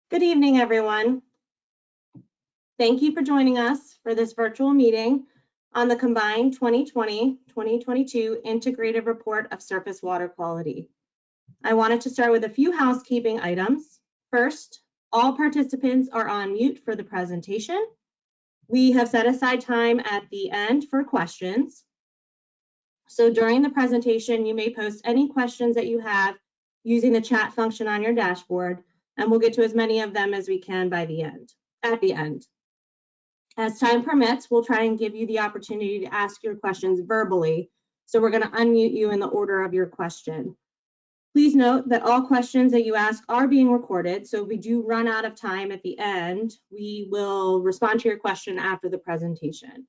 Good evening, everyone. Thank you for joining us for this virtual meeting on the combined 2020-2022 Integrated Report of Surface Water Quality. I wanted to start with a few housekeeping items. First, all participants are on mute for the presentation. We have set aside time at the end for questions. So during the presentation, you may post any questions that you have using the chat function on your dashboard, and we'll get to as many of them as we can at the end. As time permits, we'll try and give you the opportunity to ask your questions verbally. So we're going to unmute you in the order of your question. Please note that all questions that you ask are being recorded. So if we do run out of time at the end, we will respond to your question after the presentation.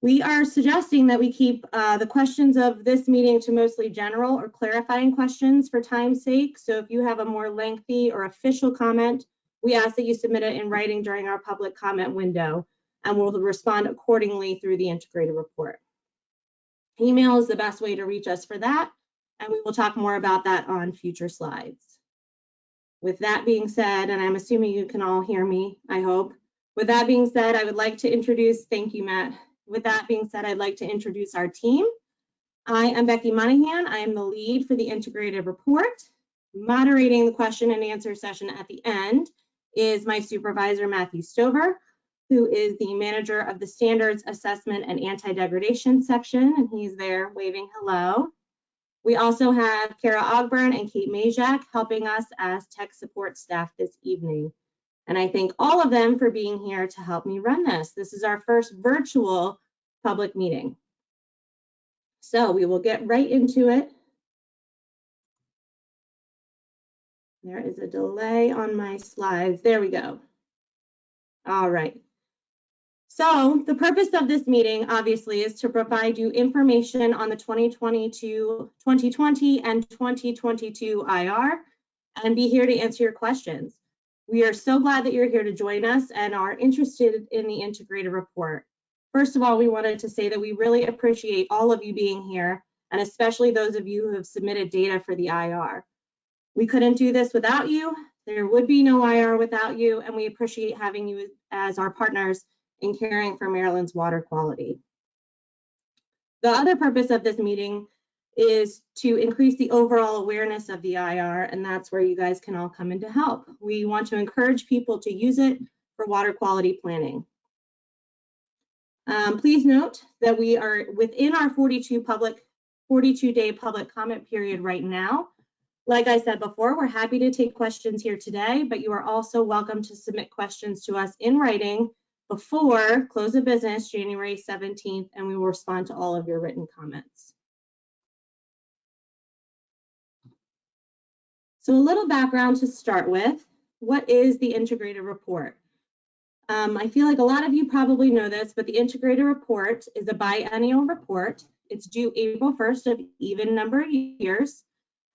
We are suggesting that we keep the questions of this meeting to mostly general or clarifying questions for time's sake. So if you have a more lengthy or official comment, we ask that you submit it in writing during our public comment window, and we'll respond accordingly through the integrated report. Email is the best way to reach us for that, and we will talk more about that on future slides. With that being said, and I'm assuming you can all hear me, I hope. With that being said, I would like to introduce, thank you, Matt. With that being said, I'd like to introduce our team. I am Becky Monahan. I am the lead for the integrated report. Moderating the question and answer session at the end is my supervisor, Matthew Stover, who is the manager of the Standards Assessment and Anti-Degradation section, and he's there waving hello. We also have Kara Ogburn and Kate Majak helping us as tech support staff this evening. And I thank all of them for being here to help me run this. This is our first virtual public meeting. So we will get right into it. There is a delay on my slides. There we go. All right. So the purpose of this meeting, obviously, is to provide you information on the 2020 and 2022 IR and be here to answer your questions. We are so glad that you're here to join us and are interested in the integrated report. First of all, we wanted to say that we really appreciate all of you being here, and especially those of you who have submitted data for the IR. We couldn't do this without you. There would be no IR without you, and we appreciate having you as our partners in caring for Maryland's water quality. The other purpose of this meeting is to increase the overall awareness of the IR, and that's where you guys can all come in to help. We want to encourage people to use it for water quality planning. Please note that we are within our 42-day public comment period right now. Like I said before, we're happy to take questions here today, but you are also welcome to submit questions to us in writing before close of business, January 17th, and we will respond to all of your written comments. So a little background to start with. What is the integrated report? I feel like a lot of you probably know this, but the integrated report is a biennial report. It's due April 1st of even number of years,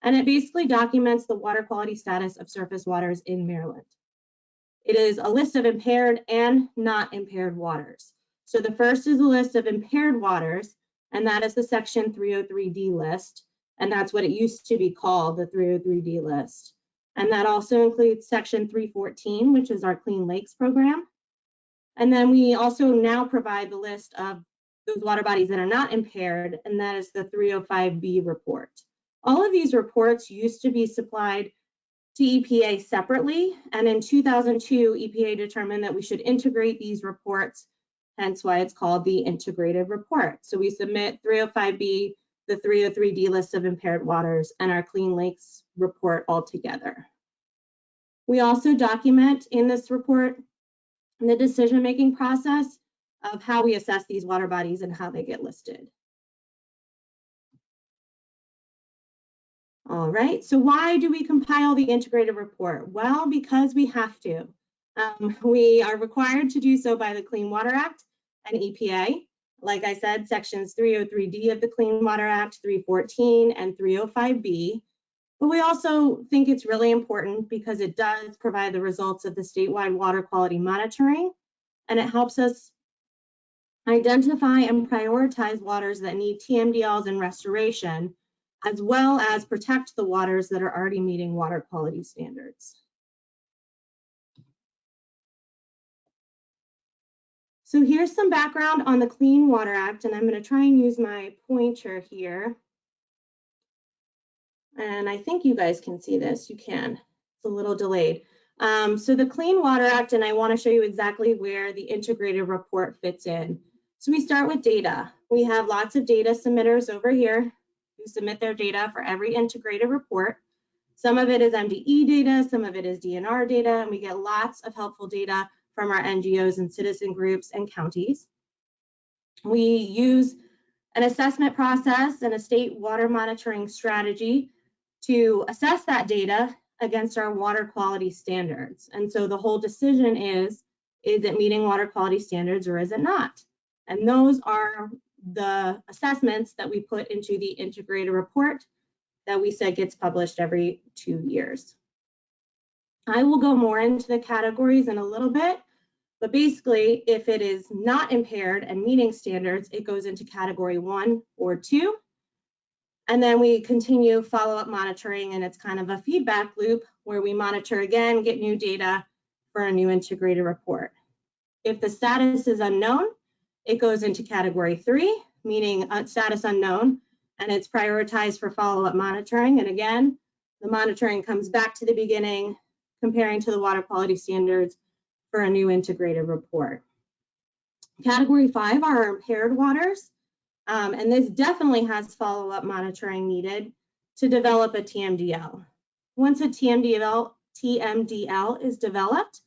and it basically documents the water quality status of surface waters in Maryland. It is a list of impaired and not impaired waters. So the first is a list of impaired waters, and that is the Section 303D list, and that's what it used to be called, the 303D list. And that also includes Section 314, which is our Clean Lakes program. And then we also now provide the list of those water bodies that are not impaired, and that is the 305B report. All of these reports used to be supplied to EPA separately, and in 2002, EPA determined that we should integrate these reports, hence why it's called the integrated report. So we submit 305B, the 303D list of impaired waters, and our Clean Lakes report all together. We also document in this report the decision-making process of how we assess these water bodies and how they get listed. All right, so why do we compile the integrated report? Well, because we have to. We are required to do so by the Clean Water Act and EPA. like I said, sections 303D of the Clean Water Act, 314, and 305B. But we also think it's really important because it does provide the results of the statewide water quality monitoring, and it helps us identify and prioritize waters that need TMDLs and restoration, as well as protect the waters that are already meeting water quality standards. So here's some background on the Clean Water Act, and I'm going to try and use my pointer here. And I think you guys can see this. You can. It's a little delayed. So the Clean Water Act, and I want to show you exactly where the integrated report fits in. So we start with data. We have lots of data submitters over here who submit their data for every integrated report. Some of it is MDE data, some of it is DNR data, and we get lots of helpful data from our NGOs and citizen groups and counties. We use an assessment process and a state water monitoring strategy to assess that data against our water quality standards. And so the whole decision is it meeting water quality standards or is it not? And those are the assessments that we put into the integrated report that we said gets published every 2 years. I will go more into the categories in a little bit, but basically, if it is not impaired and meeting standards, it goes into category 1 or 2. And then we continue follow-up monitoring, and it's kind of a feedback loop where we monitor again, get new data for a new integrated report. If the status is unknown, it goes into category 3, meaning status unknown, and it's prioritized for follow-up monitoring. And again, the monitoring comes back to the beginning, comparing to the water quality standards for a new integrated report. Category 5 are our impaired waters, and this definitely has follow-up monitoring needed to develop a TMDL. Once a TMDL is developed,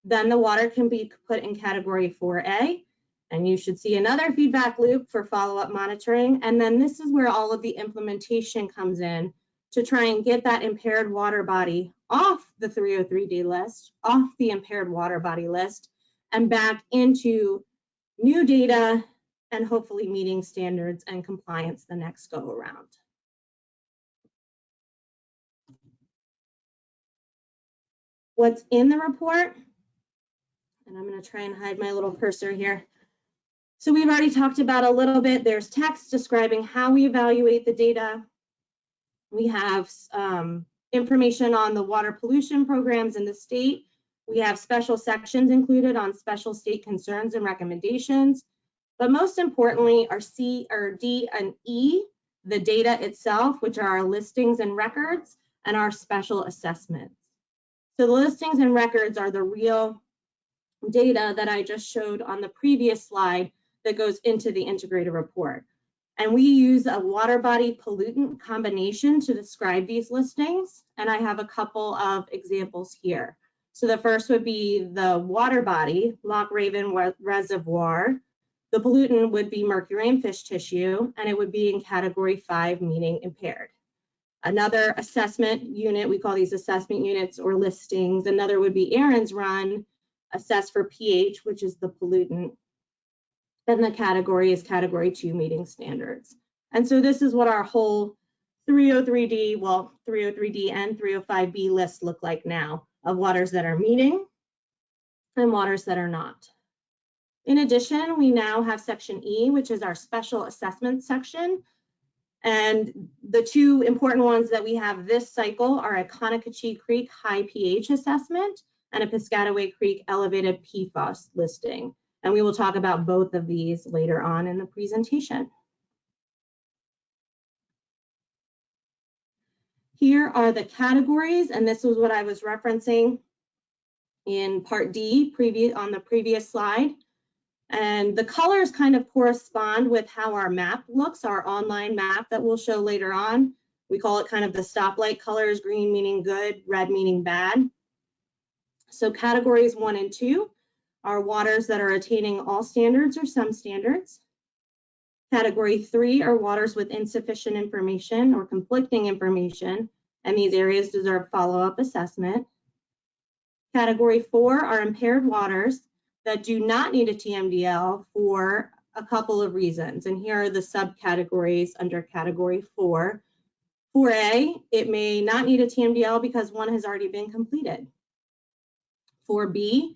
then the water can be put in category 4A, and you should see another feedback loop for follow-up monitoring. And then this is where all of the implementation comes in to try and get that impaired water body off the 303D list, off the impaired water body list, and back into new data and hopefully meeting standards and compliance the next go around. What's in the report? And I'm going to try and hide my little cursor here. So we've already talked about a little bit. There's text describing how we evaluate the data. We have information on the water pollution programs in the state. We have special sections included on special state concerns and recommendations. But most importantly are C or D and E, the data itself, which are our listings and records, and our special assessments. So the listings and records are the real data that I just showed on the previous slide that goes into the integrated report. And we use a water body pollutant combination to describe these listings. And I have a couple of examples here. So the first would be the water body, Loch Raven Reservoir. The pollutant would be mercury and fish tissue, and it would be in category 5, meaning impaired. Another assessment unit, we call these assessment units or listings. Another would be Aaron's Run, assessed for pH, which is the pollutant. Then the category is category 2, meeting standards. And so this is what our whole 303D, well, 303D and 305B lists look like now, of waters that are meeting and waters that are not. In addition, we now have section E, which is our special assessment section. And the two important ones that we have this cycle are a Conococheague Creek high pH assessment and a Piscataway Creek elevated PFAS listing. And we will talk about both of these later on in the presentation. Here are the categories, and this was what I was referencing in part D on the previous slide. And the colors kind of correspond with how our map looks, our online map that we'll show later on. We call it kind of the stoplight colors, green meaning good, red meaning bad. So categories 1 and 2 are waters that are attaining all standards or some standards. Category 3 are waters with insufficient information or conflicting information, and these areas deserve follow-up assessment. Category 4 are impaired waters that do not need a TMDL for a couple of reasons. And here are the subcategories under category 4. 4A, it may not need a TMDL because one has already been completed. 4B,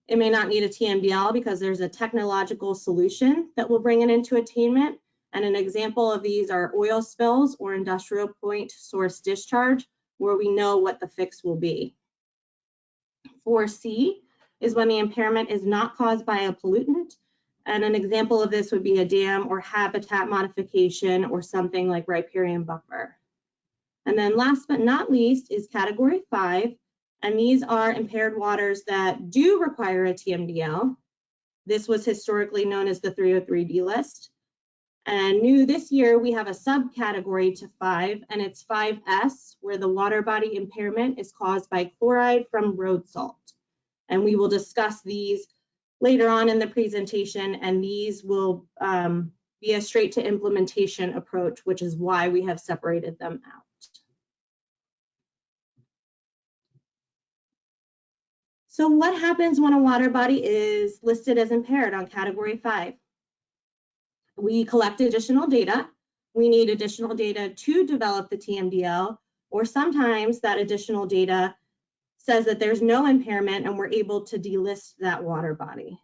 it may not need a TMDL because there's a technological solution that will bring it into attainment. And an example of these are oil spills or industrial point source discharge, where we know what the fix will be. 4C is when the impairment is not caused by a pollutant. And an example of this would be a dam or habitat modification or something like riparian buffer. And then last but not least is category 5. And these are impaired waters that do require a TMDL. This was historically known as the 303D list. And new this year, we have a subcategory to 5, and it's 5S, where the water body impairment is caused by chloride from road salt. And we will discuss these later on in the presentation, and these will be a straight to implementation approach, which is why we have separated them out. So what happens when a water body is listed as impaired on category 5? We collect additional data. We need additional data to develop the TMDL, or sometimes that additional data says that there's no impairment and we're able to delist that water body.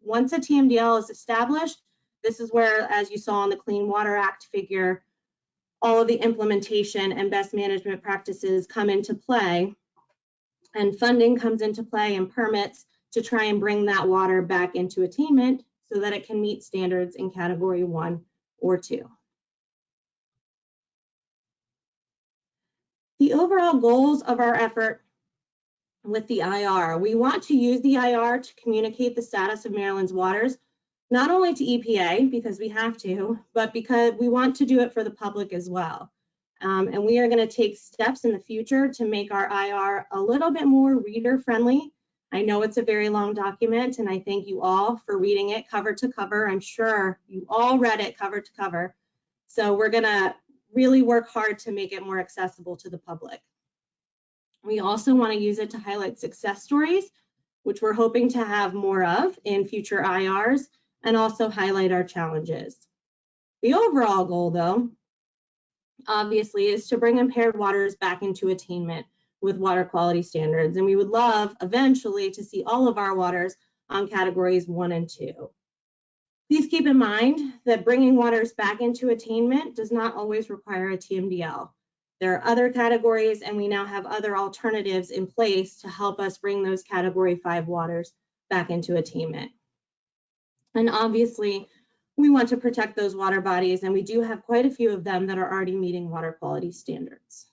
Once a TMDL is established, this is where, as you saw in the Clean Water Act figure, all of the implementation and best management practices come into play, and funding comes into play and permits to try and bring that water back into attainment so that it can meet standards in category 1 or 2. The overall goals of our effort with the IR, we want to use the IR to communicate the status of Maryland's waters, not only to EPA, because we have to, but because we want to do it for the public as well. And we are going to take steps in the future to make our IR a little bit more reader friendly. I know it's a very long document, and I thank you all for reading it cover to cover. I'm sure you all read it cover to cover. So we're going to really work hard to make it more accessible to the public. We also want to use it to highlight success stories, which we're hoping to have more of in future IRs, and also highlight our challenges. The overall goal, though, obviously, is to bring impaired waters back into attainment with water quality standards. And we would love eventually to see all of our waters on categories 1 and 2. Please keep in mind that bringing waters back into attainment does not always require a TMDL. There are other categories, and we now have other alternatives in place to help us bring those category 5 waters back into attainment. And obviously, we want to protect those water bodies, and we do have quite a few of them that are already meeting water quality standards.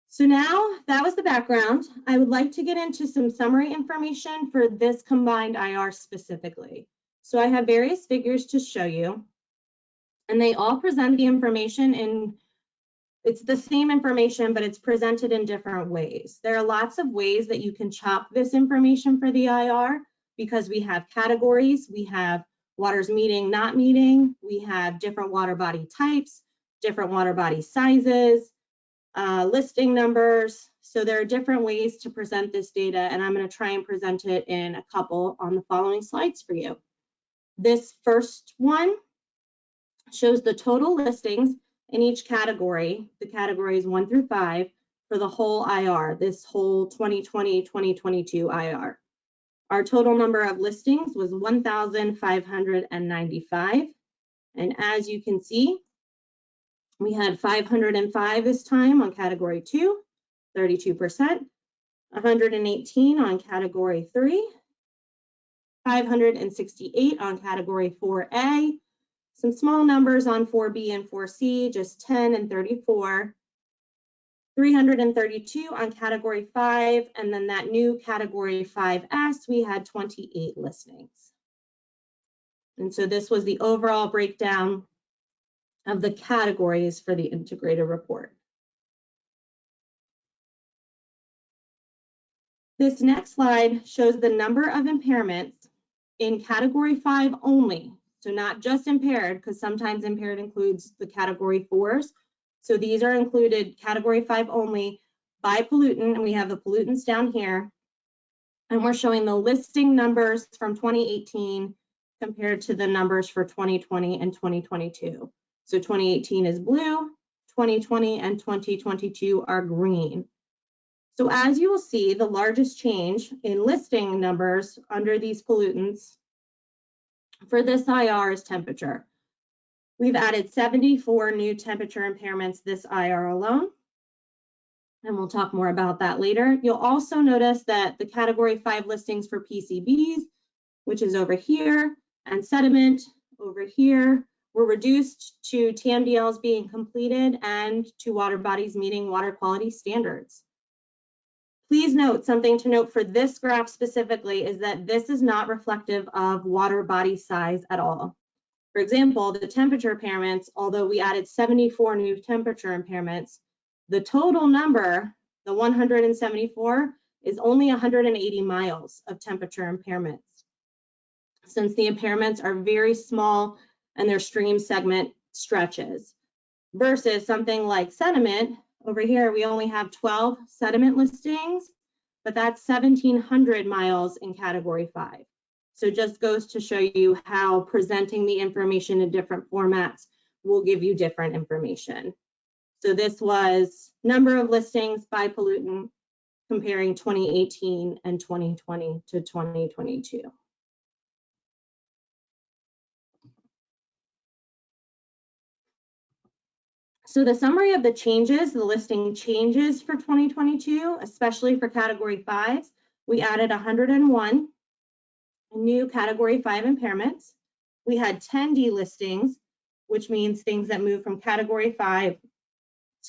So now that was the background. I would like to get into some summary information for this combined IR specifically. So I have various figures to show you, and they all present the information in, it's the same information, but it's presented in different ways. There are lots of ways that you can chop this information for the IR, because we have categories, we have waters meeting, not meeting, we have different water body types, different water body sizes, listing numbers. So there are different ways to present this data, and I'm going to try and present it in a couple on the following slides for you. This first one shows the total listings in each category, the categories 1 through 5, for the whole IR, this whole 2020-2022 IR. Our total number of listings was 1,595. And as you can see, we had 505 this time on category 2, 32%, 118 on category 3, 568 on category 4A, some small numbers on 4B and 4C, just 10 and 34, 332 on category 5, and then that new category 5S, we had 28 listings. And so this was the overall breakdown of the categories for the integrated report. This next slide shows the number of impairments in category 5 only. So not just impaired, because sometimes impaired includes the category 4s. So these are included category 5 only by pollutant, and we have the pollutants down here. And we're showing the listing numbers from 2018 compared to the numbers for 2020 and 2022. So 2018 is blue, 2020 and 2022 are green. So as you will see, the largest change in listing numbers under these pollutants for this IR is temperature. We've added 74 new temperature impairments this IR alone, and we'll talk more about that later. You'll also notice that the category 5 listings for PCBs, which is over here, and sediment over here, were reduced to TMDLs being completed and to water bodies meeting water quality standards. Please note, something to note for this graph specifically is that this is not reflective of water body size at all. For example, the temperature impairments, although we added 74 new temperature impairments, the total number, the 174, is only 180 miles of temperature impairments, since the impairments are very small and their stream segment stretches, versus something like sediment. Over here, we only have 12 sediment listings, but that's 1,700 miles in category 5. So just goes to show you how presenting the information in different formats will give you different information. So this was number of listings by pollutant comparing 2018 and 2020 to 2022. So the summary of the changes, the listing changes for 2022, especially for category 5s, we added 101 new category 5 impairments. We had 10 delistings, which means things that move from category 5,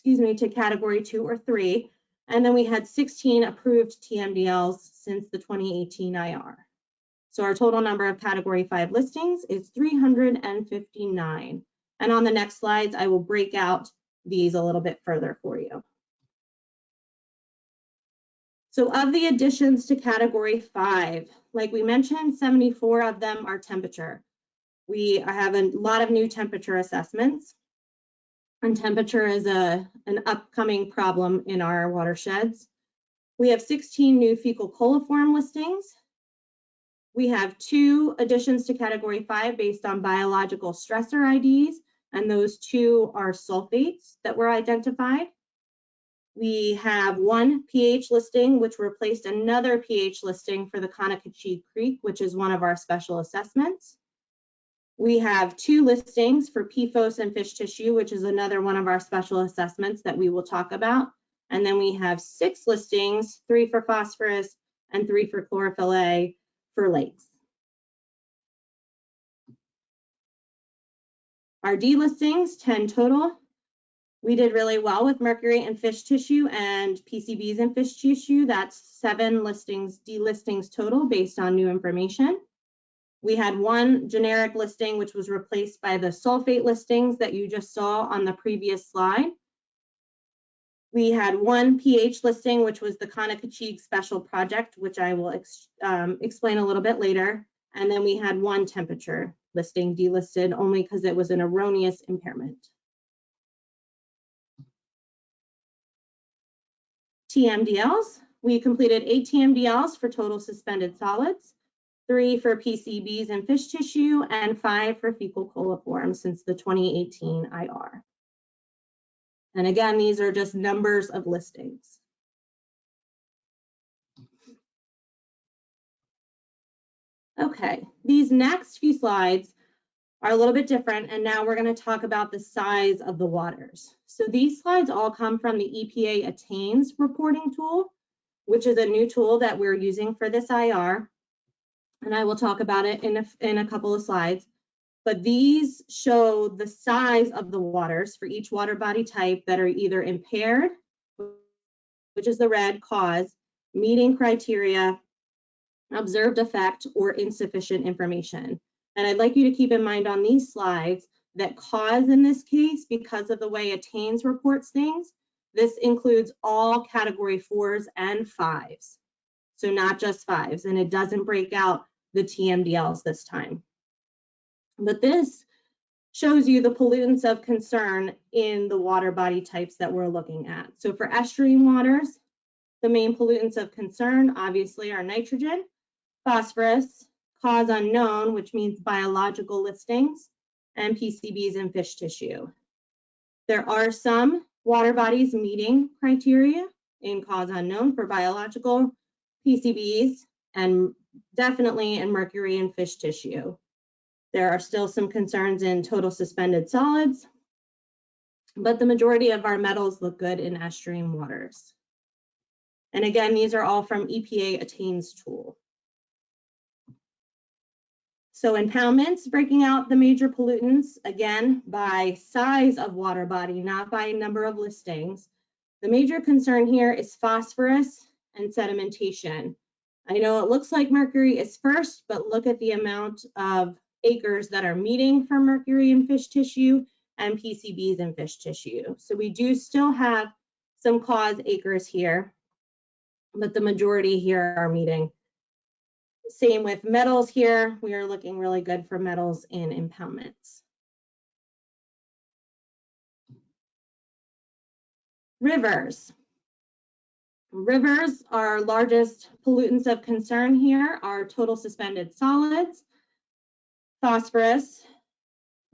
to category 2 or 3. And then we had 16 approved TMDLs since the 2018 IR. So our total number of category 5 listings is 359. And on the next slides, I will break out these a little bit further for you. So of the additions to category 5, like we mentioned, 74 of them are temperature. We have a lot of new temperature assessments, and temperature is an upcoming problem in our watersheds. We have 16 new fecal coliform listings. We have 2 additions to category 5 based on biological stressor IDs, and those 2 are sulfates that were identified. We have 1 pH listing, which replaced another pH listing for the Conococheague Creek, which is one of our special assessments. We have 2 listings for PFOS and fish tissue, which is another one of our special assessments that we will talk about. And then we have 6 listings, 3 for phosphorus and 3 for chlorophyll A for lakes. Our delistings, 10 total. We did really well with mercury and fish tissue and PCBs and fish tissue. That's 7 listings, delistings total based on new information. We had 1 generic listing, which was replaced by the sulfate listings that you just saw on the previous slide. We had 1 pH listing, which was the Conococheague Special Project, which I will explain a little bit later. And then we had 1 temperature listing delisted only because it was an erroneous impairment. TMDLs, we completed 8 TMDLs for total suspended solids, 3 for PCBs and fish tissue, and 5 for fecal coliform since the 2018 IR. And again, these are just numbers of listings. Okay, these next few slides are a little bit different, and now we're going to talk about the size of the waters. So these slides all come from the EPA Attains reporting tool, which is a new tool that we're using for this IR, and I will talk about it in a couple of slides. But these show the size of the waters for each water body type that are either impaired, which is the red, cause, meeting criteria, observed effect, or insufficient information. And I'd like you to keep in mind on these slides that cause in this case, because of the way Attains reports things, this includes all category 4s and 5s. So not just 5s, and it doesn't break out the TMDLs this time. But this shows you the pollutants of concern in the water body types that we're looking at. So for estuarine waters, The main pollutants of concern obviously are nitrogen, phosphorus, cause unknown, which means biological listings, and PCBs in fish tissue. There are some water bodies meeting criteria in cause unknown for biological PCBs and definitely in mercury in fish tissue. There are still some concerns in total suspended solids, but the majority of our metals look good in estuarine waters. And again, these are all from EPA Attains tool. So impoundments, breaking out the major pollutants, again, by size of water body, not by number of listings. The major concern here is phosphorus and sedimentation. I know it looks like mercury is first, but look at the amount of acres that are meeting for mercury in fish tissue and PCBs in fish tissue. So we do still have some cause acres here, but the majority here are meeting. Same with metals here. We are looking really good for metals in impoundments. Rivers. Rivers, our largest pollutants of concern here are total suspended solids, phosphorus,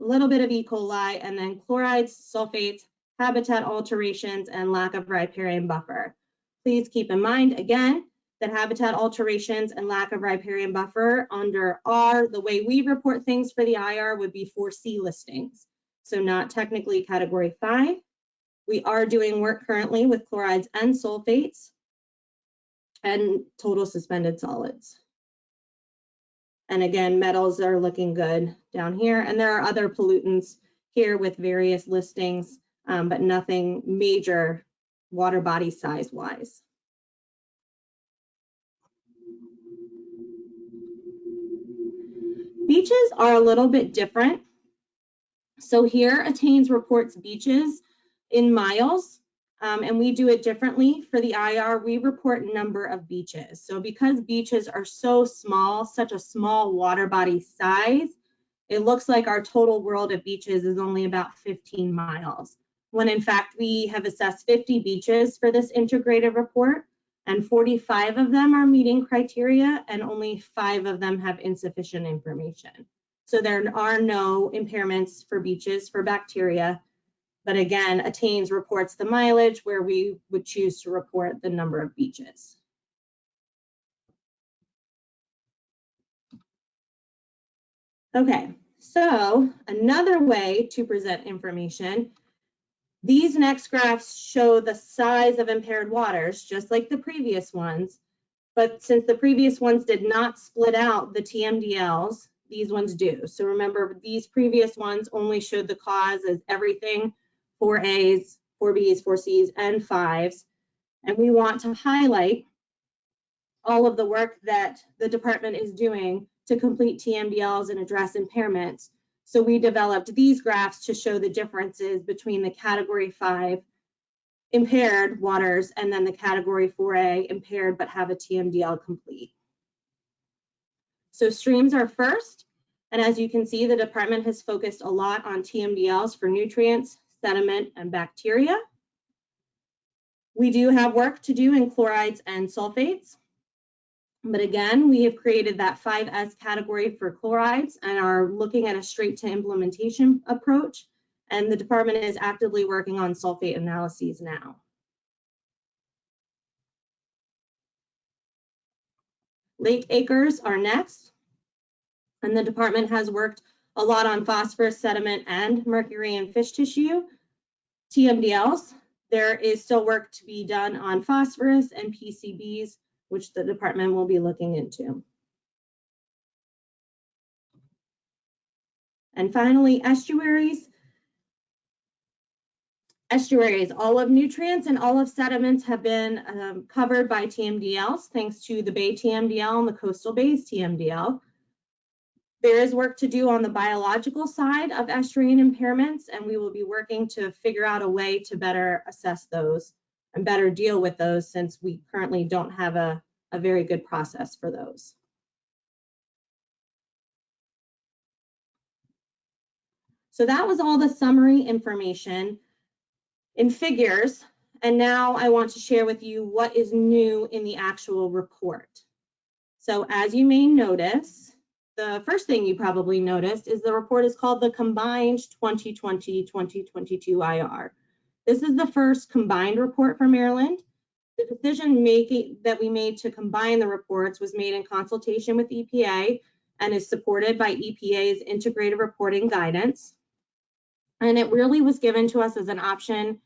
a little bit of E. coli, and then chlorides, sulfates, habitat alterations, and lack of riparian buffer. Please keep in mind, again, that habitat alterations and lack of riparian buffer under R, the way we report things for the IR would be 4C listings. So not technically category 5. We are doing work currently with chlorides and sulfates and total suspended solids. And again, metals are looking good down here. And there are other pollutants here with various listings, but nothing major water body size wise. Beaches are a little bit different. So here, Attains reports beaches in miles, and we do it differently. For the IR, we report number of beaches. So because beaches are so small, such a small water body size, it looks like our total world of beaches is only about 15 miles, when in fact we have assessed 50 beaches for this integrated report, and 45 of them are meeting criteria, and only 5 of them have insufficient information. So there are no impairments for beaches for bacteria. But again, Attains reports the mileage where we would choose to report the number of beaches. Okay, so another way to present information, these next graphs show the size of impaired waters, just like the previous ones. But since the previous ones did not split out the TMDLs, these ones do. So remember, these previous ones only showed the cause as everything 4As, 4Bs, 4Cs, and 5s. And we want to highlight all of the work that the department is doing to complete TMDLs and address impairments. So we developed these graphs to show the differences between the category 5 impaired waters and then the category 4A impaired but have a TMDL complete. So streams are first, and as you can see, the department has focused a lot on TMDLs for nutrients, sediment, and bacteria. We do have work to do in chlorides and sulfates, but again, we have created that 5S category for chlorides and are looking at a straight to implementation approach, and the department is actively working on sulfate analyses now. Lake acres are next, and the department has worked a lot on phosphorus, sediment, and mercury in fish tissue. TMDLs, there is still work to be done on phosphorus and PCBs, which the department will be looking into. And finally, estuaries. Estuaries, all of nutrients and all of sediments have been covered by TMDLs, thanks to the Bay TMDL and the Coastal Bays TMDL. There is work to do on the biological side of estuarine impairments, and we will be working to figure out a way to better assess those and better deal with those, since we currently don't have a very good process for those. So that was all the summary information. In figures, And now I want to share with you what is new in the actual report. So as you may notice, the first thing you probably noticed is the report is called the Combined 2020-2022 IR. This is the first combined report for Maryland. The decision making that we made to combine the reports was made in consultation with EPA and is supported by EPA's integrated reporting guidance. And it really was given to us as an option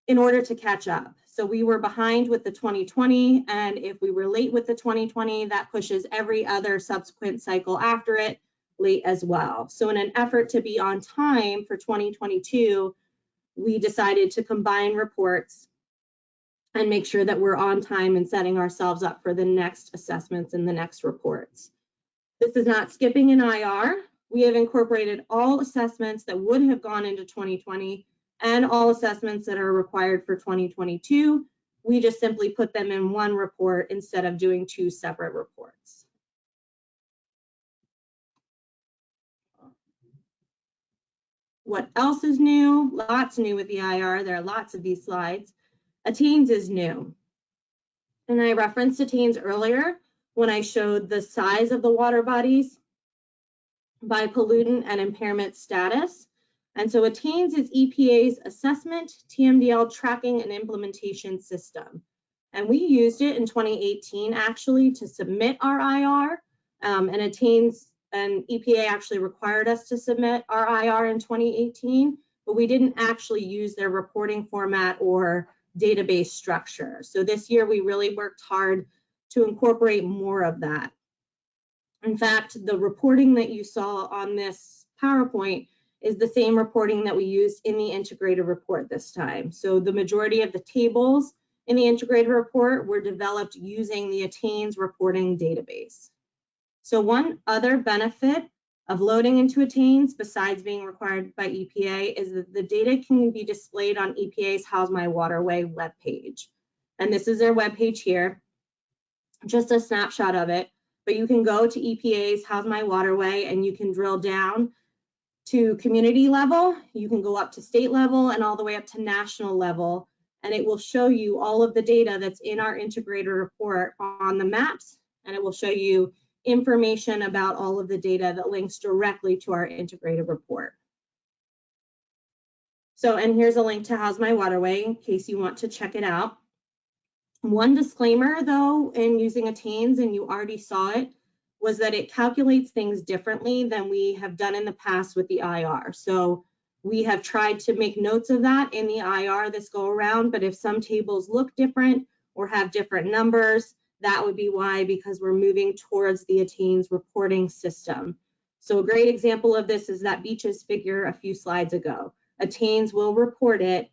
in order to catch up. So we were behind with the 2020, and if we were late with the 2020, that pushes every other subsequent cycle after it late as well. So in an effort to be on time for 2022, we decided to combine reports and make sure that we're on time and setting ourselves up for the next assessments and the next reports. This is not skipping an IR. We have incorporated all assessments that would have gone into 2020 and all assessments that are required for 2022. We just simply put them in one report instead of doing two separate reports. What else is new? Lots new with the IR. There are lots of these slides. Attains is new. And I referenced Attains earlier when I showed the size of the water bodies by pollutant and impairment status. And so Attains is EPA's assessment, TMDL tracking and implementation system. And we used it in 2018 actually to submit our IR. And Attains and EPA actually required us to submit our IR in 2018, but we didn't actually use their reporting format or database structure. So this year we really worked hard to incorporate more of that. In fact, the reporting that you saw on this PowerPoint is the same reporting that we used in the integrated report this time. So the majority of the tables in the integrated report were developed using the Attains reporting database. So one other benefit of loading into Attains, besides being required by EPA, is that the data can be displayed on EPA's How's My Waterway webpage. And this is their webpage here, just a snapshot of it. But you can go to EPA's How's My Waterway and you can drill down to community level. You can go up to state level and all the way up to national level. And it will show you all of the data that's in our integrated report on the maps. And it will show you information about all of the data that links directly to our integrated report. So, and here's a link to How's My Waterway in case you want to check it out. One disclaimer though, in using Attains, and you already saw it, was that it calculates things differently than we have done in the past with the IR. So we have tried to make notes of that in the IR this go around, but if some tables look different or have different numbers, that would be why, because we're moving towards the Attains reporting system. So a great example of this is that beaches figure a few slides ago. Attains will report it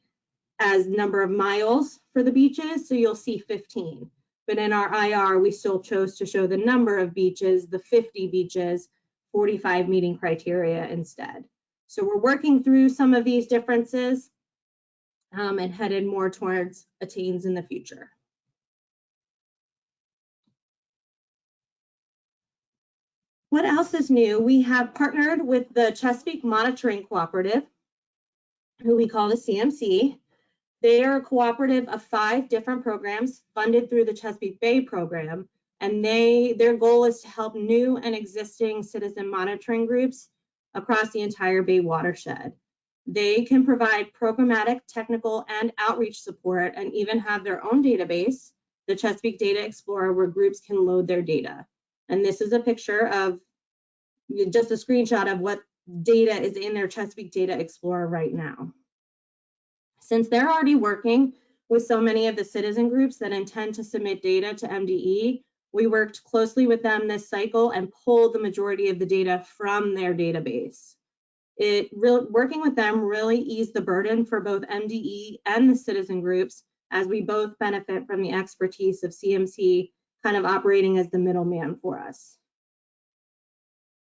as number of miles for the beaches, so you'll see 15. But in our IR, we still chose to show the number of beaches, the 50 beaches, 45 meeting criteria instead. So we're working through some of these differences and headed more towards Attains in the future. What else is new? We have partnered with the Chesapeake Monitoring Cooperative, who we call the CMC. They are a cooperative of 5 different programs funded through the Chesapeake Bay program, and their goal is to help new and existing citizen monitoring groups across the entire Bay watershed. They can provide programmatic, technical, and outreach support, and even have their own database, the Chesapeake Data Explorer, where groups can load their data. And this is a picture of just a screenshot of what data is in their Chesapeake Data Explorer right now. Since they're already working with so many of the citizen groups that intend to submit data to MDE, we worked closely with them this cycle and pulled the majority of the data from their database. Working with them really eased the burden for both MDE and the citizen groups, as we both benefit from the expertise of CMC kind of operating as the middleman for us.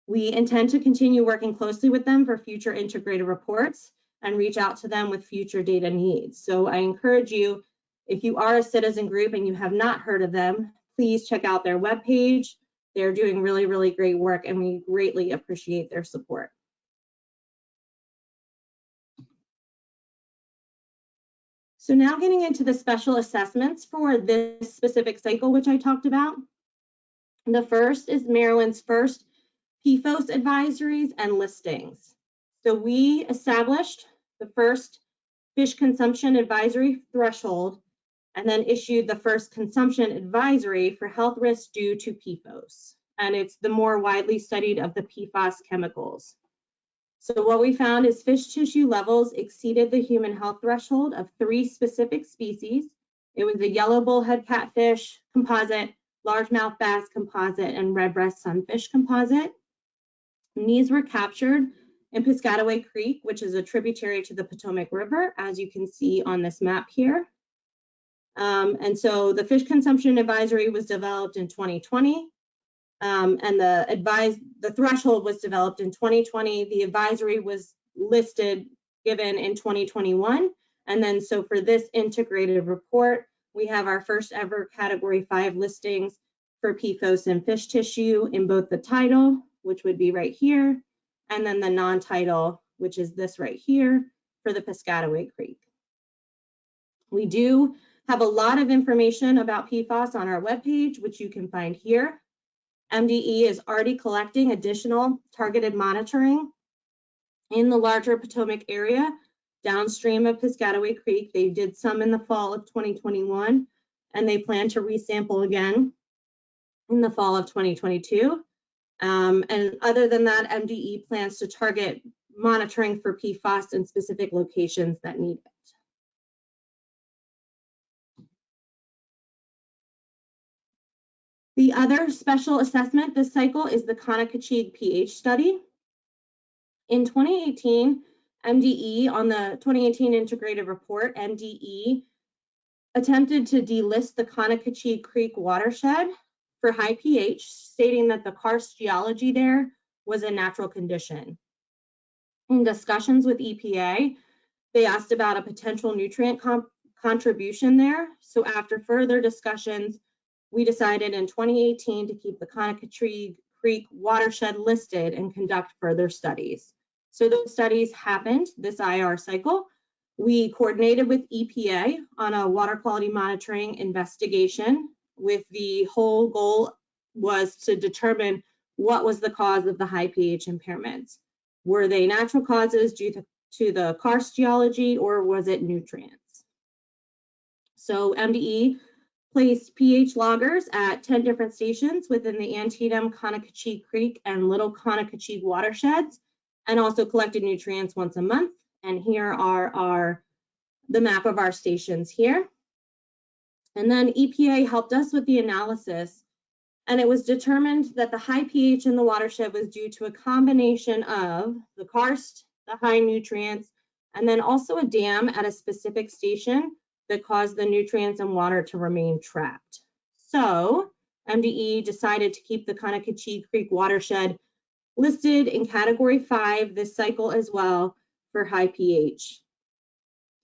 We intend to continue working closely with them for future integrated reports and reach out to them with future data needs. So I encourage you, if you are a citizen group and you have not heard of them, please check out their webpage. They're doing really, really great work, and we greatly appreciate their support. So now getting into the special assessments for this specific cycle, which I talked about. The first is Maryland's first PFOS advisories and listings. So we established the first fish consumption advisory threshold and then issued the first consumption advisory for health risks due to PFOS. And it's the more widely studied of the PFAS chemicals. So what we found is fish tissue levels exceeded the human health threshold of 3 specific species. It was the yellow bullhead catfish composite, largemouth bass composite, and red breast sunfish composite. And these were captured in Piscataway Creek, which is a tributary to the Potomac River, as you can see on this map here. And so the fish consumption advisory was developed in 2020, and the threshold was developed in 2020. The advisory was given in 2021. And then so for this integrated report, we have our first ever Category 5 listings for PFOS in fish tissue in both the title, which would be right here, and then the non-title, which is this right here for the Piscataway Creek. We do have a lot of information about PFAS on our webpage, which you can find here. MDE is already collecting additional targeted monitoring in the larger Potomac area downstream of Piscataway Creek. They did some in the fall of 2021, and they plan to resample again in the fall of 2022. And other than that, MDE plans to target monitoring for PFAS in specific locations that need it. The other special assessment this cycle is the Conococheague pH study. In 2018, MDE, on the 2018 integrated report, MDE attempted to delist the Conococheague Creek watershed for high pH, stating that the karst geology there was a natural condition. In discussions with EPA, they asked about a potential nutrient contribution there. So after further discussions, we decided in 2018 to keep the Conococheague Creek watershed listed and conduct further studies. So those studies happened this IR cycle. We coordinated with EPA on a water quality monitoring investigation with the whole goal was to determine what was the cause of the high pH impairments. Were they natural causes due to the karst geology, or was it nutrients? So MDE placed pH loggers at 10 different stations within the Antietam, Conococheague Creek, and Little Conococheague watersheds, and also collected nutrients once a month. And here are the map of our stations here. And then EPA helped us with the analysis, and it was determined that the high pH in the watershed was due to a combination of the karst, the high nutrients, and then also a dam at a specific station that caused the nutrients and water to remain trapped. So MDE decided to keep the Conococheague Creek watershed listed in Category 5 this cycle as well for high pH.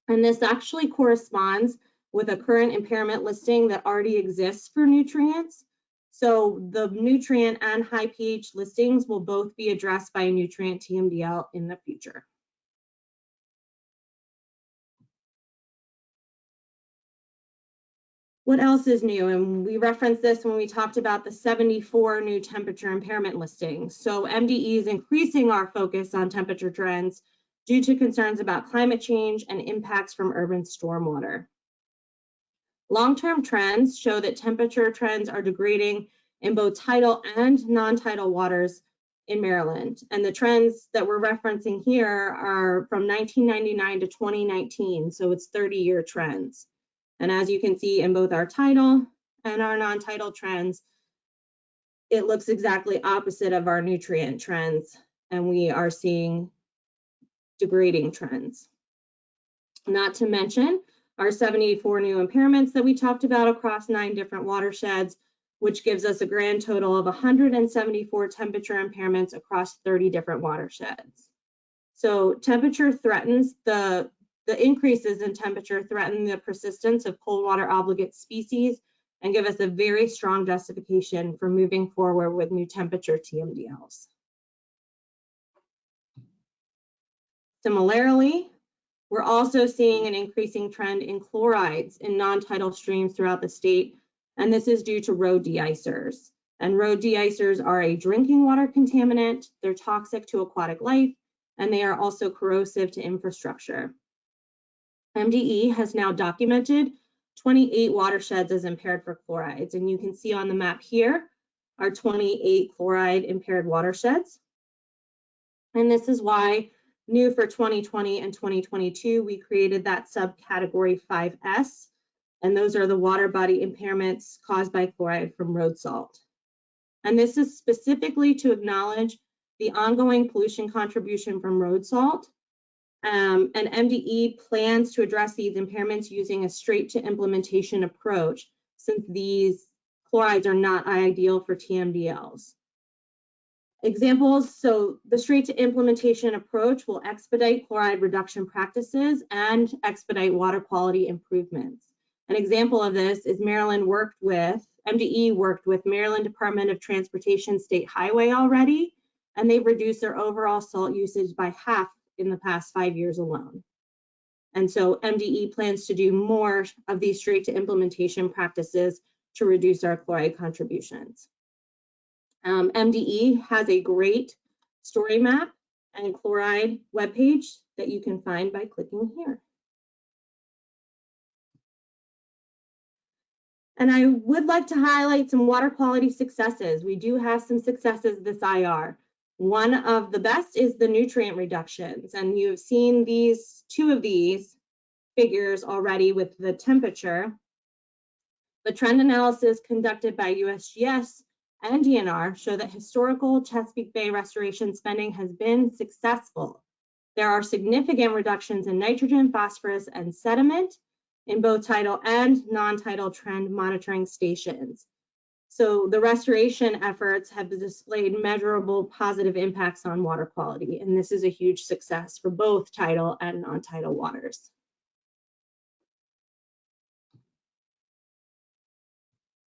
And this actually corresponds with a current impairment listing that already exists for nutrients. So the nutrient and high pH listings will both be addressed by a nutrient TMDL in the future. What else is new? And we referenced this when we talked about the 74 new temperature impairment listings. So MDE is increasing our focus on temperature trends due to concerns about climate change and impacts from urban stormwater. Long-term trends show that temperature trends are degrading in both tidal and non-tidal waters in Maryland. And the trends that we're referencing here are from 1999 to 2019, so it's 30-year trends. And as you can see in both our tidal and our non-tidal trends, it looks exactly opposite of our nutrient trends, and we are seeing degrading trends. Not to mention our 74 new impairments that we talked about across 9 different watersheds, which gives us a grand total of 174 temperature impairments across 30 different watersheds. So temperature threatens the increases in temperature threaten the persistence of cold water obligate species and give us a very strong justification for moving forward with new temperature TMDLs. Similarly, We're also seeing an increasing trend in chlorides in non-tidal streams throughout the state, and this is due to road deicers. And road deicers are a drinking water contaminant, they're toxic to aquatic life, and they are also corrosive to infrastructure. MDE has now documented 28 watersheds as impaired for chlorides, and you can see on the map here are 28 chloride impaired watersheds. And this is why new for 2020 and 2022, we created that subcategory 5S, and those are the water body impairments caused by chloride from road salt. And this is specifically to acknowledge the ongoing pollution contribution from road salt. And MDE plans to address these impairments using a straight to implementation approach, since these chlorides are not ideal for TMDLs. Examples, so the straight to implementation approach will expedite chloride reduction practices and expedite water quality improvements. An example of this is MDE worked with Maryland Department of Transportation State Highway already, and they've reduced their overall salt usage by half in the past 5 years alone. And so MDE plans to do more of these straight to implementation practices to reduce our chloride contributions. MDE has a great story map and chloride webpage that you can find by clicking here. And I would like to highlight some water quality successes. We do have some successes this IR. One of the best is the nutrient reductions, and you've seen two of these figures already with the temperature. The trend analysis conducted by USGS and DNR show that historical Chesapeake Bay restoration spending has been successful. There are significant reductions in nitrogen, phosphorus, and sediment in both tidal and non-tidal trend monitoring stations. So the restoration efforts have displayed measurable positive impacts on water quality, and this is a huge success for both tidal and non-tidal waters.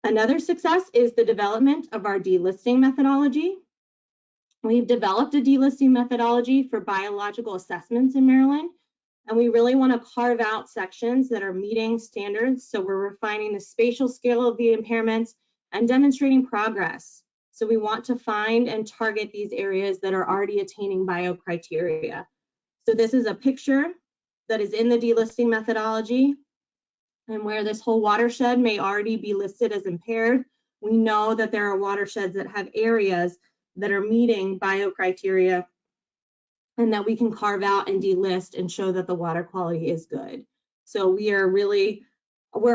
Another success is the development of our delisting methodology. We've developed a delisting methodology for biological assessments in Maryland, and we really want to carve out sections that are meeting standards. So we're refining the spatial scale of the impairments and demonstrating progress. So we want to find and target these areas that are already attaining biocriteria. So this is a picture that is in the delisting methodology, and where this whole watershed may already be listed as impaired, we know that there are watersheds that have areas that are meeting biocriteria and that we can carve out and delist and show that the water quality is good. So we're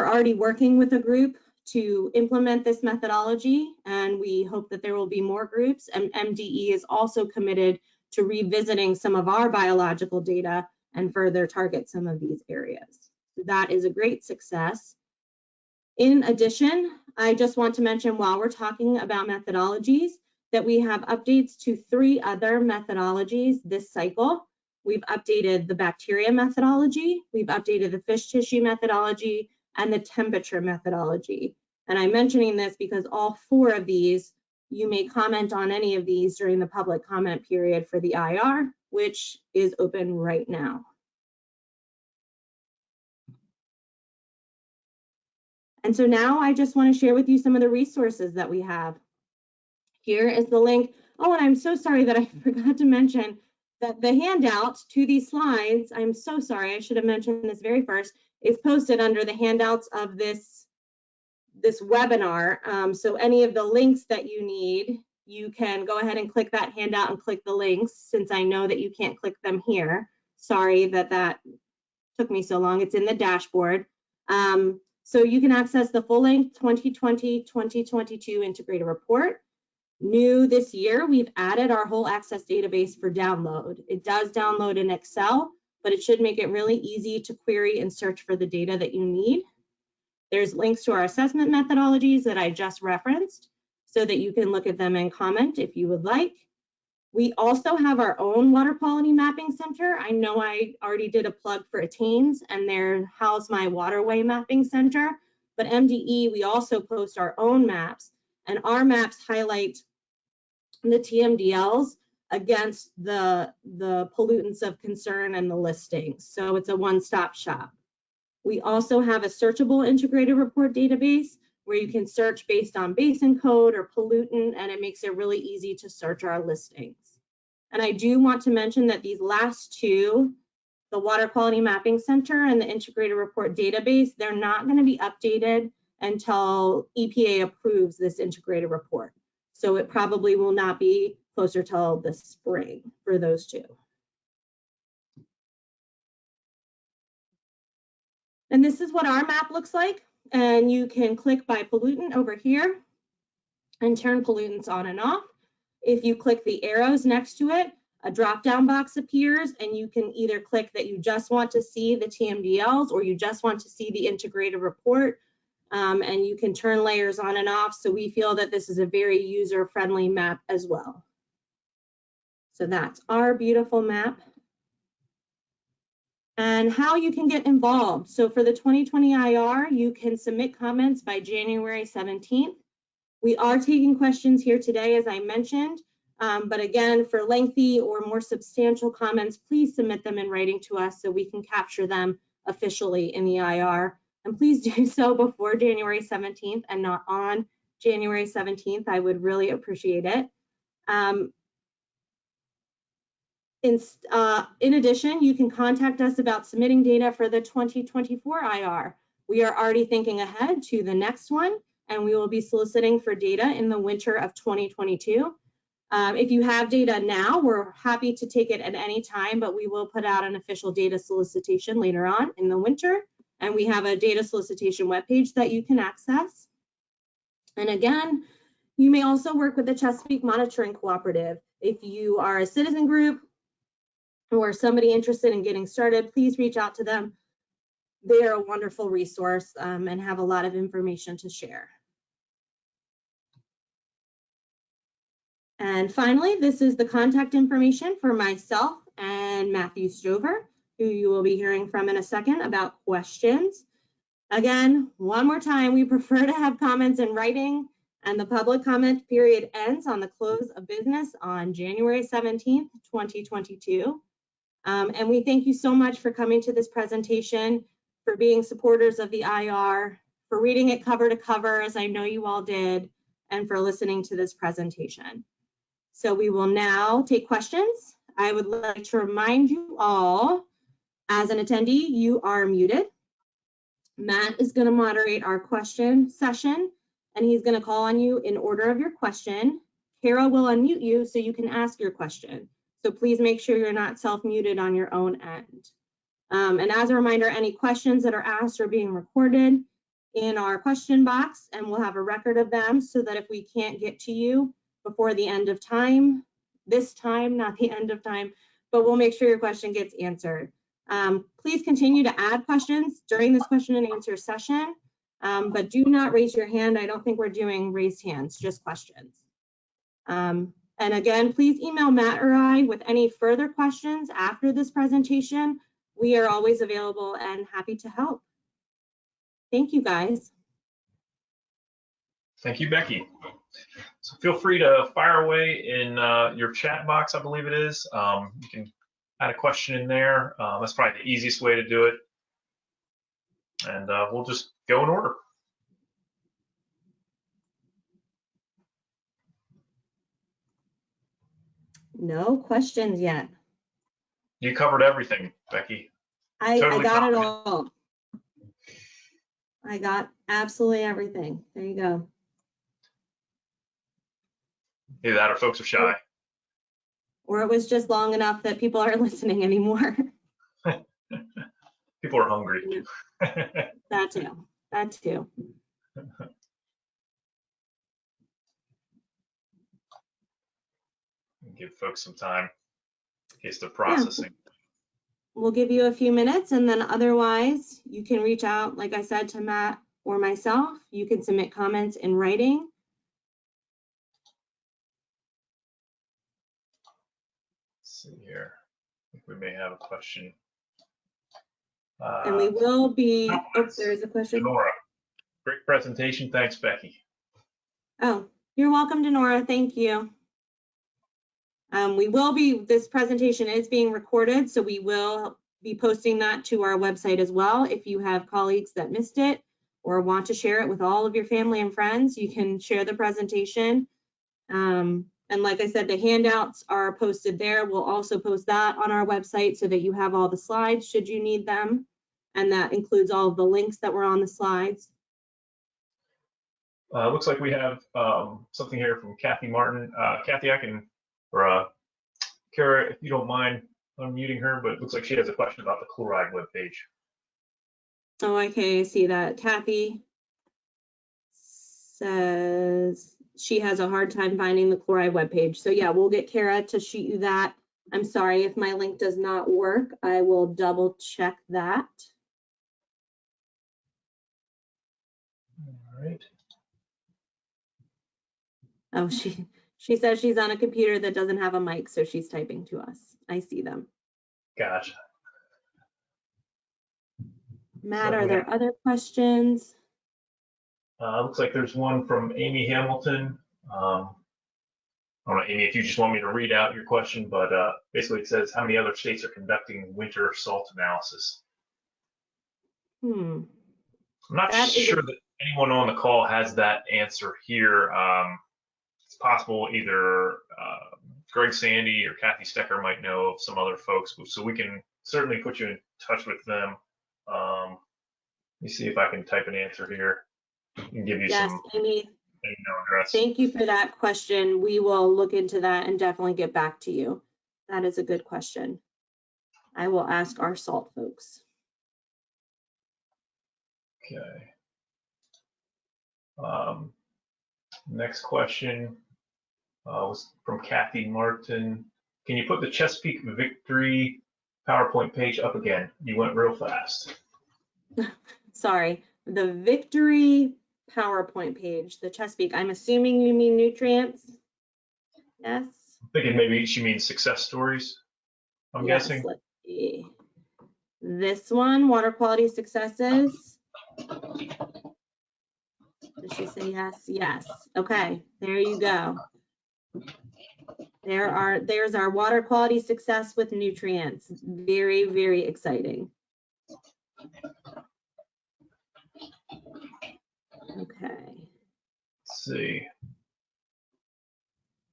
already working with a group to implement this methodology, and we hope that there will be more groups. And MDE is also committed to revisiting some of our biological data and further target some of these areas. So that is a great success. In addition, I just want to mention, while we're talking about methodologies, that we have updates to 3 other methodologies this cycle. We've updated the bacteria methodology, we've updated the fish tissue methodology, and the temperature methodology. And I'm mentioning this because all 4 of these, you may comment on any of these during the public comment period for the IR, which is open right now. And so now I just want to share with you some of the resources that we have. Here is the link. Oh, and I'm so sorry that I forgot to mention that the handout to these slides, I'm so sorry, I should have mentioned this very first, is posted under the handouts of this webinar. So any of the links that you need, you can go ahead and click that handout and click the links, since I know that you can't click them here. Sorry that took me so long. It's in the dashboard. So you can access the full length 2020-2022 integrated report. New this year, we've added our whole access database for download. It does download in Excel, but it should make it really easy to query and search for the data that you need. There's links to our assessment methodologies that I just referenced, so that you can look at them and comment if you would like. We also have our own water quality mapping center. I know I already did a plug for Attains, and they're How's My Waterway Mapping Center, but MDE, we also post our own maps, and our maps highlight the TMDLs against the pollutants of concern and the listings. So it's a one-stop shop. We also have a searchable integrated report database where you can search based on basin code or pollutant, and it makes it really easy to search our listings. And I do want to mention that these last two, the Water Quality Mapping Center and the integrated report database, they're not going to be updated until EPA approves this integrated report. So it probably will not be closer till the spring for those two. And this is what our map looks like. And you can click by pollutant over here and turn pollutants on and off. If you click the arrows next to it, a drop-down box appears, and you can either click that you just want to see the TMDLs or you just want to see the integrated report, and you can turn layers on and off. So we feel that this is a very user-friendly map as well. So that's our beautiful map. And how you can get involved. So for the 2020 IR, you can submit comments by January 17th. We are taking questions here today, as I mentioned, but again, for lengthy or more substantial comments, please submit them in writing to us so we can capture them officially in the IR. And please do so before January 17th and not on January 17th. I would really appreciate it. In addition, you can contact us about submitting data for the 2024 IR. We are already thinking ahead to the next one, and we will be soliciting for data in the winter of 2022. If you have data now, we're happy to take it at any time, but we will put out an official data solicitation later on in the winter, and we have a data solicitation webpage that you can access. And again, you may also work with the Chesapeake Monitoring Cooperative. If you are a citizen group or somebody interested in getting started, please reach out to them. They are a wonderful resource and have a lot of information to share. And finally, this is the contact information for myself and Matthew Stover, who you will be hearing from in a second about questions. Again, one more time, we prefer to have comments in writing, and the public comment period ends on the close of business on January 17th, 2022. And we thank you so much for coming to this presentation, for being supporters of the IR, for reading it cover to cover, as I know you all did, and for listening to this presentation. So we will now take questions. I would like to remind you all, as an attendee, you are muted. Matt is going to moderate our question session, and he's going to call on you in order of your question. Kara will unmute you so you can ask your question. So please make sure you're not self-muted on your own end. And as a reminder, any questions that are asked are being recorded in our question box, and we'll have a record of them so that if we can't get to you before the end of time, this time, not the end of time, but we'll make sure your question gets answered. Please continue to add questions during this question and answer session, but do not raise your hand. I don't think we're doing raised hands, just questions. And again, please email Matt or I with any further questions after this presentation. We are always available and happy to help. Thank you, guys. Thank you, Becky. So feel free to fire away in your chat box, I believe it is. You can add a question in there. That's probably the easiest way to do it. And we'll just go in order. No questions yet. You covered everything, Becky. I got confident. it all. I got absolutely everything. There you go. Either that or folks are shy. Or it was just long enough that people aren't listening anymore. People are hungry. That too. That too. Give folks some time in case they're processing. Yeah. We'll give you a few minutes, and then otherwise you can reach out, like I said, to Matt or myself. You can submit comments in writing. Let's see here. I think we may have a question. And we will be, oh, there's a question. Denora, great presentation. Thanks, Becky. Oh, you're welcome, Denora. Thank you. This presentation is being recorded, so we will be posting that to our website as well. If you have colleagues that missed it or want to share it with all of your family and friends, you can share the presentation. And like I said, the handouts are posted there. We'll also post that on our website so that you have all the slides should you need them. And that includes all of the links that were on the slides. Looks like we have something here from Kathy Martin. Kathy, I can, or Kara, if you don't mind unmuting her, but it looks like she has a question about the chloride webpage. Oh, okay, I see that. Kathy says she has a hard time finding the chloride webpage. So yeah, we'll get Kara to shoot you that. I'm sorry if my link does not work. I will double check that. All right. Oh, she says she's on a computer that doesn't have a mic, so she's typing to us. I see them. Gotcha. Matt, are there other questions? Looks like there's one from Amy Hamilton. I don't know, Amy, if you just want me to read out your question, but basically it says, how many other states are conducting winter salt analysis? I'm not sure that anyone on the call has that answer here. It's possible either Greg Sandy or Kathy Stecker might know of some other folks, so we can certainly put you in touch with them. Let me see if I can type an answer here and give you some Amy, email address. Thank you for that question. We will look into that and definitely get back to you. That is a good question. I will ask our SALT folks. Okay. Next question was from Kathy Martin. Can you put the Chesapeake Victory PowerPoint page up again? You went real fast. Sorry, the Victory PowerPoint page, the Chesapeake. I'm assuming you mean nutrients? Yes? I'm thinking maybe she means success stories, I'm guessing. Let's see. This one, water quality successes. Did she say yes? Yes. Okay, there you go. There's our water quality success with nutrients. Very, very exciting. Okay. Let's see.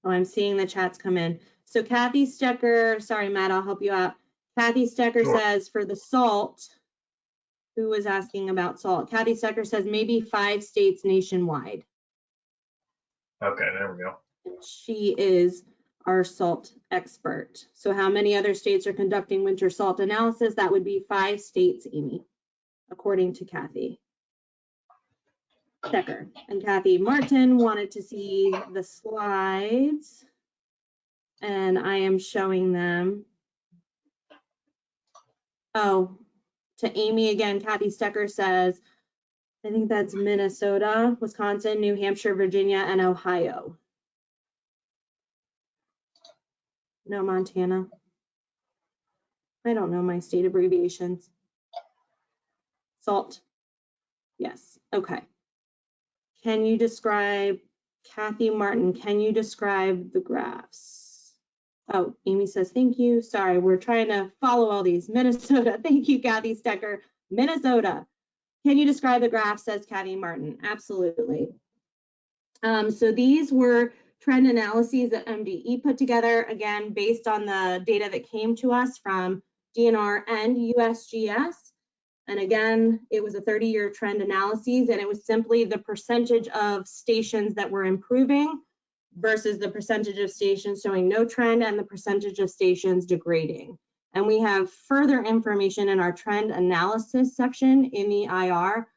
Oh, I'm seeing the chats come in. So Kathy Stecker, sorry, Matt, I'll help you out. Kathy Stecker says for the salt, who was asking about salt? Kathy Stecker says maybe 5 states nationwide. Okay, there we go. And she is our salt expert. So how many other states are conducting winter salt analysis? That would be 5 states, Amy, according to Kathy Stecker. And Kathy Martin wanted to see the slides, and I am showing them. Oh, to Amy again, Kathy Stecker says, I think that's Minnesota, Wisconsin, New Hampshire, Virginia, and Ohio. No, Montana. I don't know my state abbreviations. Salt. Yes. Okay. Can you describe, Kathy Martin, can you describe the graphs? Oh, Amy says, thank you. Sorry, we're trying to follow all these. Minnesota. Thank you, Kathy Stecker. Minnesota. Can you describe the graphs, says Kathy Martin? Absolutely. So these were trend analyses that MDE put together, again, based on the data that came to us from DNR and USGS. And again, it was a 30-year trend analysis, and it was simply the percentage of stations that were improving versus the percentage of stations showing no trend and the percentage of stations degrading. And we have further information in our trend analysis section in the IR,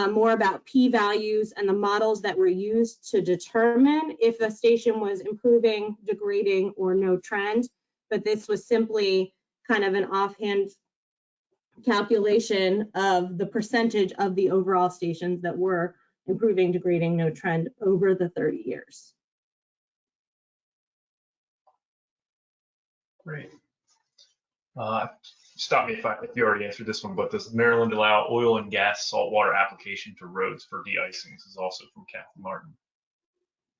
more about p-values and the models that were used to determine if a station was improving, degrading, or no trend. But this was simply kind of an offhand calculation of the percentage of the overall stations that were improving, degrading, no trend over the 30 years. Great. Stop me if you already answered this one, but does Maryland allow oil and gas saltwater application to roads for de-icing? This is also from Kathy Martin.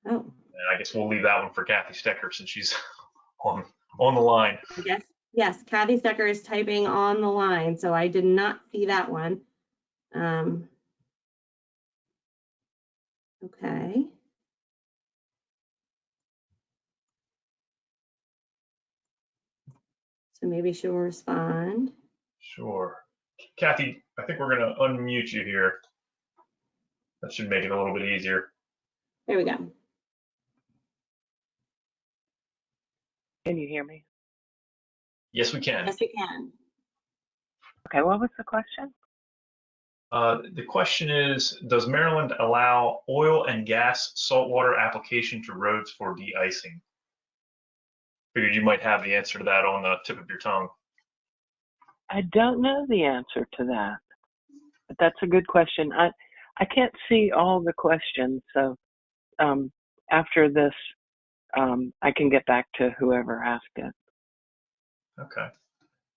Oh. And I guess we'll leave that one for Kathy Stecker since she's on the line. I guess, yes, Kathy Stecker is typing on the line, so I did not see that one. Okay. So maybe she'll respond. Sure. Kathy, I think we're going to unmute you here. That should make it a little bit easier. There we go. Can you hear me? Yes, we can. Yes, we can. Okay, what was the question? The question is, does Maryland allow oil and gas saltwater application to roads for de-icing? Figured you might have the answer to that on the tip of your tongue. I don't know the answer to that, but that's a good question. I can't see all the questions, so after this, I can get back to whoever asked it. Okay.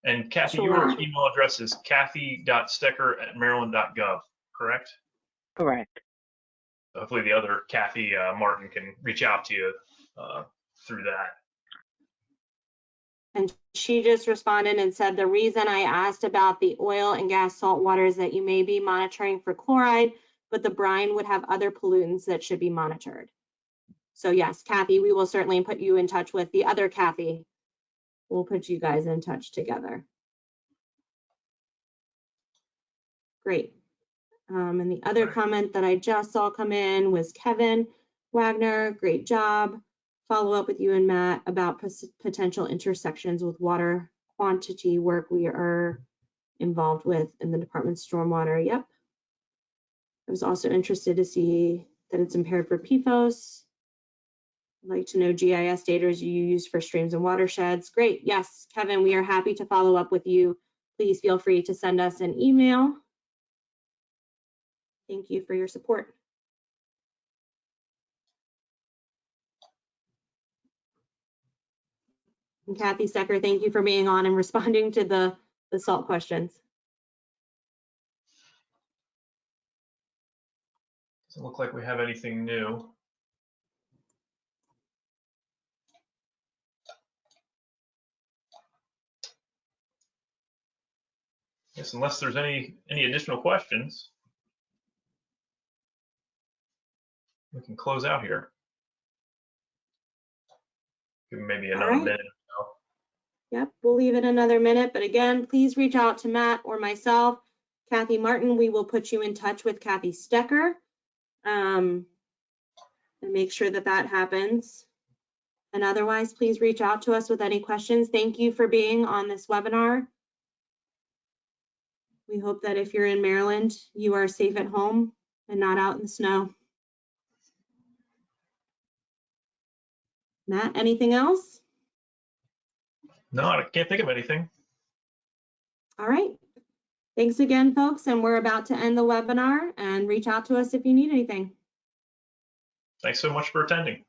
And Kathy, Sure. your email address is kathy.stecker@maryland.gov, correct? Correct. Hopefully the other Kathy Martin can reach out to you through that. And she just responded and said, the reason I asked about the oil and gas salt water is that you may be monitoring for chloride, but the brine would have other pollutants that should be monitored. So yes, Kathy, we will certainly put you in touch with the other Kathy. We'll put you guys in touch together. Great. And the other comment that I just saw come in was Kevin Wagner, great job. Follow up with you and Matt about potential intersections with water quantity work we are involved with in the department's stormwater. Yep. I was also interested to see that it's impaired for PFOS. I'd like to know GIS data you use for streams and watersheds. Great. Yes, Kevin, we are happy to follow up with you. Please feel free to send us an email. Thank you for your support. And Kathy Stecker, thank you for being on and responding to the SALT questions. Doesn't look like we have anything new. Yes, unless there's any additional questions, we can close out here. Give maybe another minute. Yep, we'll leave it another minute, but again, please reach out to Matt or myself, Kathy Martin. We will put you in touch with Kathy Stecker and make sure that that happens. And otherwise, please reach out to us with any questions. Thank you for being on this webinar. We hope that if you're in Maryland, you are safe at home and not out in the snow. Matt, anything else? No, I can't think of anything. All right. Thanks again, folks. And we're about to end the webinar, and reach out to us if you need anything. Thanks so much for attending.